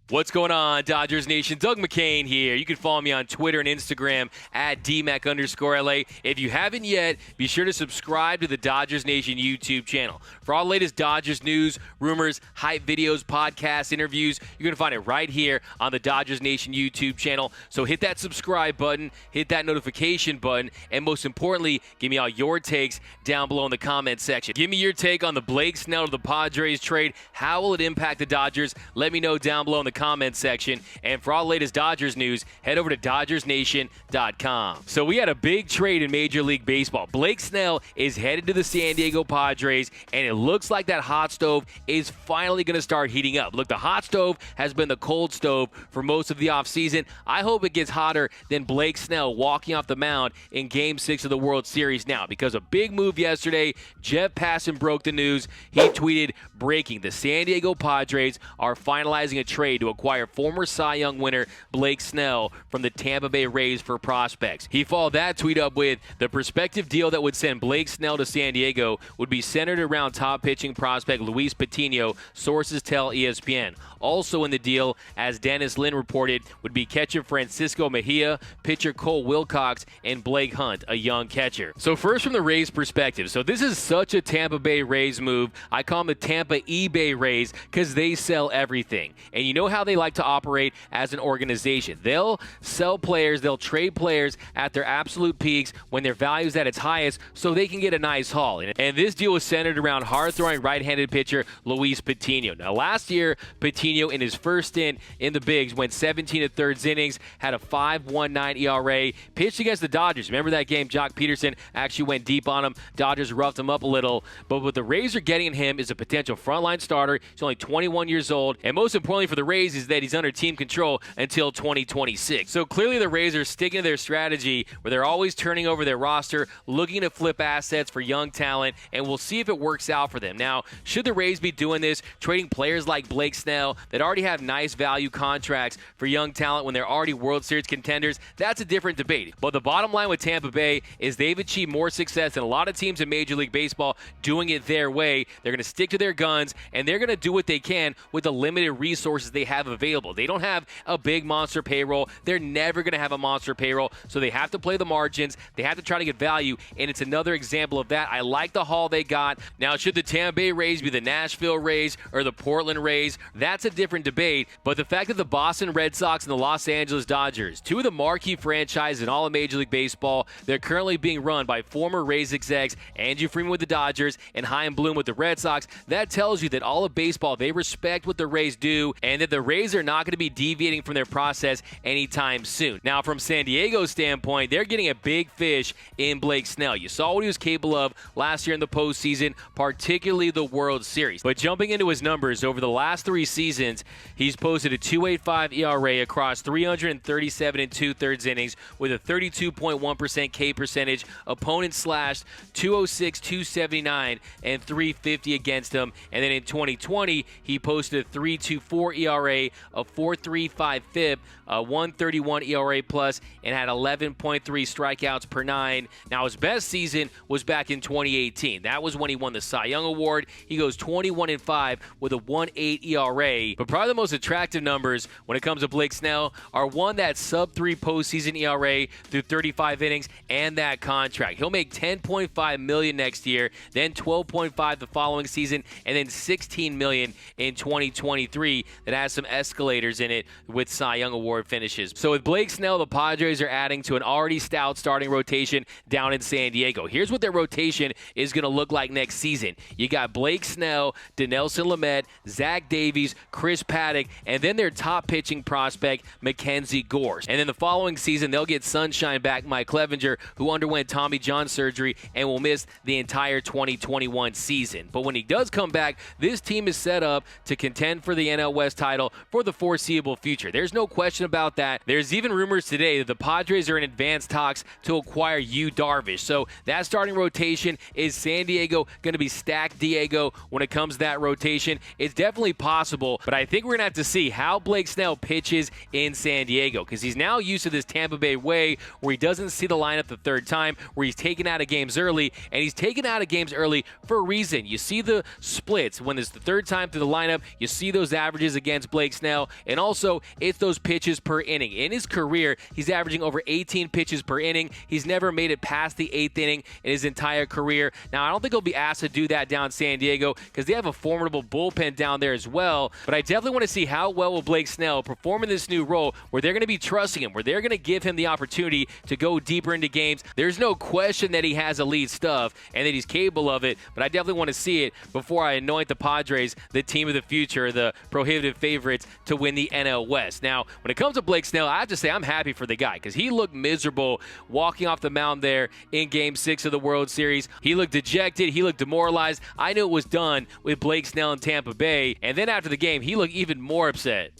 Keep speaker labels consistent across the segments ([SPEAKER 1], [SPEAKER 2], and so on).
[SPEAKER 1] What's going on, Dodgers Nation? Doug McCain here. You can follow me on Twitter and Instagram at DMAC_LA. If you haven't yet, be sure to subscribe to the Dodgers Nation YouTube channel. For all the latest Dodgers news, rumors, hype videos, podcasts, interviews, you're going to find it right here on the Dodgers Nation YouTube channel. So hit that subscribe button, hit that notification button, and most importantly, give me all your takes down below in the comments section. Give me your take on the Blake Snell to the Padres trade. How will it impact the Dodgers? Let me know down below in the comments section. And for all the latest Dodgers news, head over to DodgersNation.com. So we had a big trade in Major League Baseball. Blake Snell is headed to the San Diego Padres, and it looks like that hot stove is finally going to start heating up. Look, the hot stove has been the cold stove for most of the offseason. I hope it gets hotter than Blake Snell walking off the mound in Game 6 of the World Series now, because a big move yesterday. Jeff Passan broke the news. He tweeted, breaking, the San Diego Padres are finalizing a trade to acquire former Cy Young winner Blake Snell from the Tampa Bay Rays for prospects. He followed that tweet up with, the prospective deal that would send Blake Snell to San Diego would be centered around top pitching prospect Luis Patiño, sources tell ESPN. Also in the deal, as Dennis Lynn reported, would be catcher Francisco Mejia, pitcher Cole Wilcox, and Blake Hunt, a young catcher. So first from the Rays perspective, so this is such a Tampa Bay Rays move. I call them the Tampa eBay Rays because they sell everything. And you know how they like to operate as an organization. They'll sell players, they'll trade players at their absolute peaks when their value is at its highest so they can get a nice haul. And this deal was centered around hard-throwing right-handed pitcher Luis Patiño. Now last year, Patiño in his first stint in the bigs went 17 1/3 innings, had a 5.19 ERA, pitched against the Dodgers. Remember that game? Jock Peterson actually went deep on him. Dodgers roughed him up a little. But what the Rays are getting in him is a potential frontline starter. He's only 21 years old. And most importantly for the Rays is that he's under team control until 2026. So clearly the Rays are sticking to their strategy where they're always turning over their roster, looking to flip assets for young talent, and we'll see if it works out for them. Now, should the Rays be doing this, trading players like Blake Snell that already have nice value contracts for young talent when they're already World Series contenders? That's a different debate. But the bottom line with Tampa Bay is they've achieved more success than a lot of teams in Major League Baseball doing it their way. They're going to stick to their guns, and they're going to do what they can with the limited resources they have available. They don't have a big monster payroll. They're never going to have a monster payroll, so they have to play the margins. They have to try to get value, and it's another example of that. I like the haul they got. Now, should the Tampa Bay Rays be the Nashville Rays or the Portland Rays? That's a different debate, but the fact that the Boston Red Sox and the Los Angeles Dodgers, two of the marquee franchises in all of Major League Baseball, they're currently being run by former Rays execs Andrew Freeman with the Dodgers and Chaim Bloom with the Red Sox. That tells you that all of baseball, they respect what the Rays do, and that the Rays are not going to be deviating from their process anytime soon. Now, from San Diego's standpoint, they're getting a big fish in Blake Snell. You saw what he was capable of last year in the postseason, particularly the World Series. But jumping into his numbers, over the last 3 seasons, he's posted a 2.85 ERA across 337 2/3 innings with a 32.1% K percentage. Opponents slashed 206, 279, and 350 against him. And then in 2020, he posted a 3.24 ERA, a 4.35 FIP, a 1.31 ERA plus, and had 11.3 strikeouts per 9. Now, his best season was back in 2018. That was when he won the Cy Young Award. He goes 21-5 with a 1.8 ERA. But probably the most attractive numbers when it comes to Blake Snell are one, that sub-3 postseason ERA through 35 innings and that contract. He'll make $10.5 million next year, then $12.5 the following season, and then $16 million in 2023 that has some escalators in it with Cy Young Award finishes. So with Blake Snell, the Padres are adding to an already stout starting rotation down in San Diego. Here's what their rotation is going to look like next season. You got Blake Snell, Dinelson Lamet, Zach Davies, Chris Paddock, and then their top pitching prospect, Mackenzie Gore. And then the following season, they'll get sunshine back Mike Clevenger, who underwent Tommy John surgery and will miss the entire 2021 season. But when he does come back, this team is set up to contend for the NL West title for the foreseeable future. There's no question about that. There's even rumors today that the Padres are in advanced talks to acquire Yu Darvish. So that starting rotation, is San Diego going to be stacked Diego when it comes to that rotation? It's definitely possible, but I think we're going to have to see how Blake Snell pitches in San Diego, because he's now used to this Tampa Bay way where he doesn't see the lineup the third time, where he's taken out of games early, and he's taken out of games early for a reason. You see the splits when it's the third time through the lineup. You see those averages against Blake Blake Snell, and also it's those pitches per inning. In his career, he's averaging over 18 pitches per inning. He's never made it past the 8th inning in his entire career. Now, I don't think he'll be asked to do that down in San Diego because they have a formidable bullpen down there as well, but I definitely want to see how well will Blake Snell perform in this new role where they're going to be trusting him, where they're going to give him the opportunity to go deeper into games. There's no question that he has elite stuff and that he's capable of it, but I definitely want to see it before I anoint the Padres the team of the future, the prohibitive favorites to win the NL West. Now, when it comes to Blake Snell, I have to say I'm happy for the guy because he looked miserable walking off the mound there in Game 6 of the World Series. He looked dejected. He looked demoralized. I knew it was done with Blake Snell in Tampa Bay, and then after the game, he looked even more upset.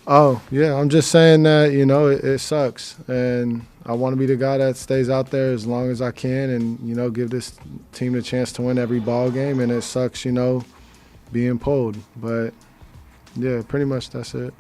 [SPEAKER 2] Oh, yeah, I'm just saying that, it sucks. And I want to be the guy that stays out there as long as I can and, give this team the chance to win every ball game. And it sucks, being pulled. But, yeah, pretty much that's it.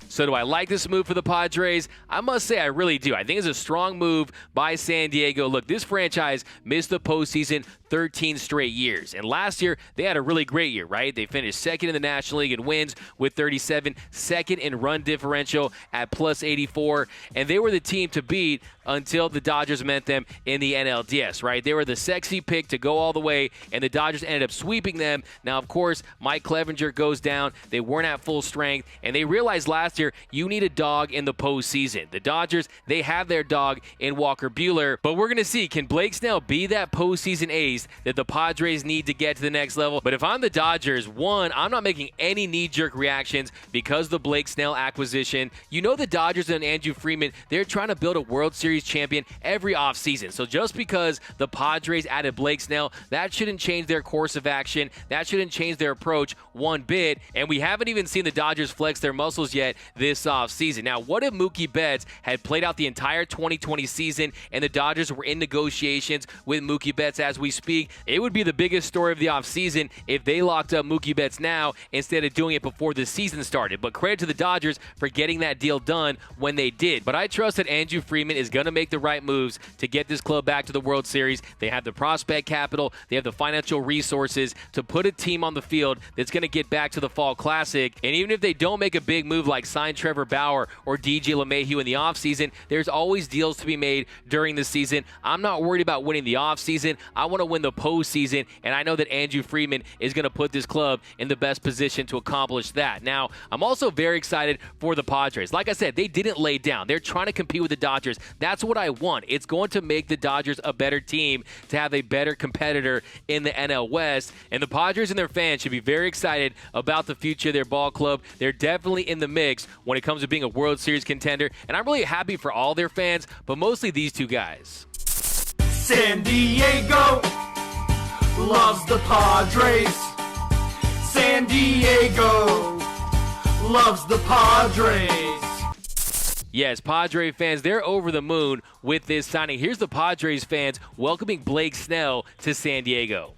[SPEAKER 1] So do I like this move for the Padres? I must say I really do. I think it's a strong move by San Diego. Look, this franchise missed the postseason 13 straight years. And last year, they had a really great year, right? They finished second in the National League in wins with 37, second in run differential at plus 84. And they were the team to beat until the Dodgers met them in the NLDS, right? They were the sexy pick to go all the way, and the Dodgers ended up sweeping them. Now, of course, Mike Clevenger goes down. They weren't at full strength, and they realized last year you need a dog in the postseason. The Dodgers, they have their dog in Walker Buehler, but we're going to see, can Blake Snell be that postseason ace that the Padres need to get to the next level? But if I'm the Dodgers, one, I'm not making any knee-jerk reactions because of the Blake Snell acquisition. You know the Dodgers and Andrew Friedman, they're trying to build a World Series champion every offseason. So just because the Padres added Blake Snell, that shouldn't change their course of action. That shouldn't change their approach one bit. And we haven't even seen the Dodgers flex their muscles yet this offseason. Now, what if Mookie Betts had played out the entire 2020 season and the Dodgers were in negotiations with Mookie Betts as we speak? It would be the biggest story of the offseason if they locked up Mookie Betts now instead of doing it before the season started. But credit to the Dodgers for getting that deal done when they did. But I trust that Andrew Friedman is going to make the right moves to get this club back to the World Series. They have the prospect capital. They have the financial resources to put a team on the field that's going to get back to the Fall Classic. And even if they don't make a big move like sign Trevor Bauer or DJ LeMahieu in the offseason, there's always deals to be made during the season. I'm not worried about winning the offseason. I want to win the postseason, and I know that Andrew Friedman is going to put this club in the best position to accomplish that. Now, I'm also very excited for the Padres. Like I said, they didn't lay down. They're trying to compete with the Dodgers. That's what I want. It's going to make the Dodgers a better team to have a better competitor in the NL West, and the Padres and their fans should be very excited about the future of their ball club. They're definitely in the mix when it comes to being a World Series contender, and I'm really happy for all their fans, but mostly these two guys.
[SPEAKER 3] San Diego loves the Padres. San Diego loves the Padres.
[SPEAKER 1] Yes, Padres fans, they're over the moon with this signing. Here's the Padres fans welcoming Blake Snell to San Diego.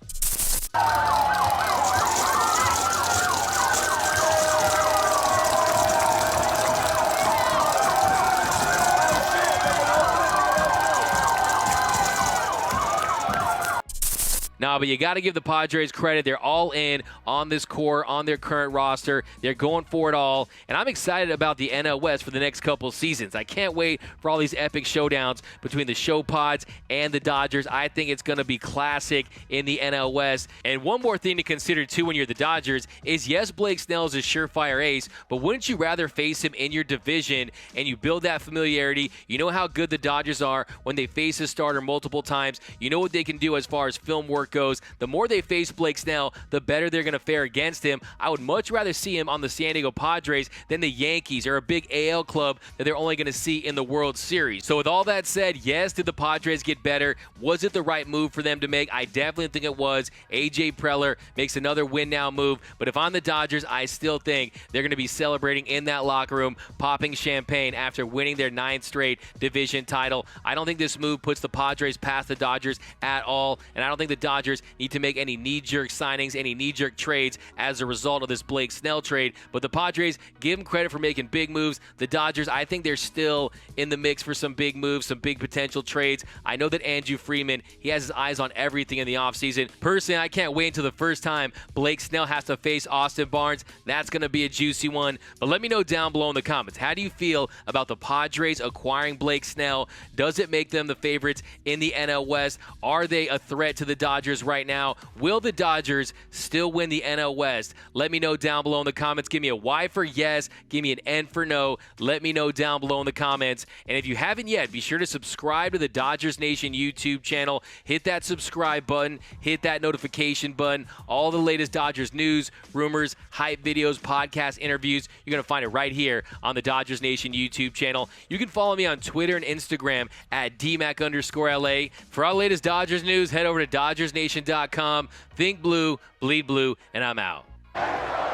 [SPEAKER 1] No, but you got to give the Padres credit. They're all in on this core, on their current roster. They're going for it all, and I'm excited about the NL West for the next couple seasons. I can't wait for all these epic showdowns between the Show Pods and the Dodgers. I think it's going to be classic in the NL West. And one more thing to consider, too, when you're the Dodgers is, yes, Blake Snell is a surefire ace, but wouldn't you rather face him in your division and you build that familiarity? You know how good the Dodgers are when they face a starter multiple times. You know what they can do as far as film work goes. The more they face Blake Snell, the better they're going to fare against him. I would much rather see him on the San Diego Padres than the Yankees or a big AL club that they're only going to see in the World Series. So with all that said, yes, did the Padres get better? Was it the right move for them to make? I definitely think it was. A.J. Preller makes another win-now move. But if I'm the Dodgers, I still think they're going to be celebrating in that locker room, popping champagne after winning their 9th straight division title. I don't think this move puts the Padres past the Dodgers at all, and I don't think the Dodgers Dodgers need to make any knee-jerk signings, any knee-jerk trades as a result of this Blake Snell trade. But the Padres, give them credit for making big moves. The Dodgers, I think they're still in the mix for some big moves, some big potential trades. I know that Andrew Freeman, he has his eyes on everything in the offseason. Personally, I can't wait until the first time Blake Snell has to face Austin Barnes. That's going to be a juicy one. But let me know down below in the comments, how do you feel about the Padres acquiring Blake Snell? Does it make them the favorites in the NL West? Are they a threat to the Dodgers right now? Will the Dodgers still win the NL West? Let me know down below in the comments. Give me a Y for yes. Give me an N for no. Let me know down below in the comments. And if you haven't yet, be sure to subscribe to the Dodgers Nation YouTube channel. Hit that subscribe button. Hit that notification button. All the latest Dodgers news, rumors, hype videos, podcasts, interviews, you're going to find it right here on the Dodgers Nation YouTube channel. You can follow me on Twitter and Instagram at DMAC_LA. For all the latest Dodgers news, head over to DodgersNation.com. Think blue, bleed blue, and I'm out.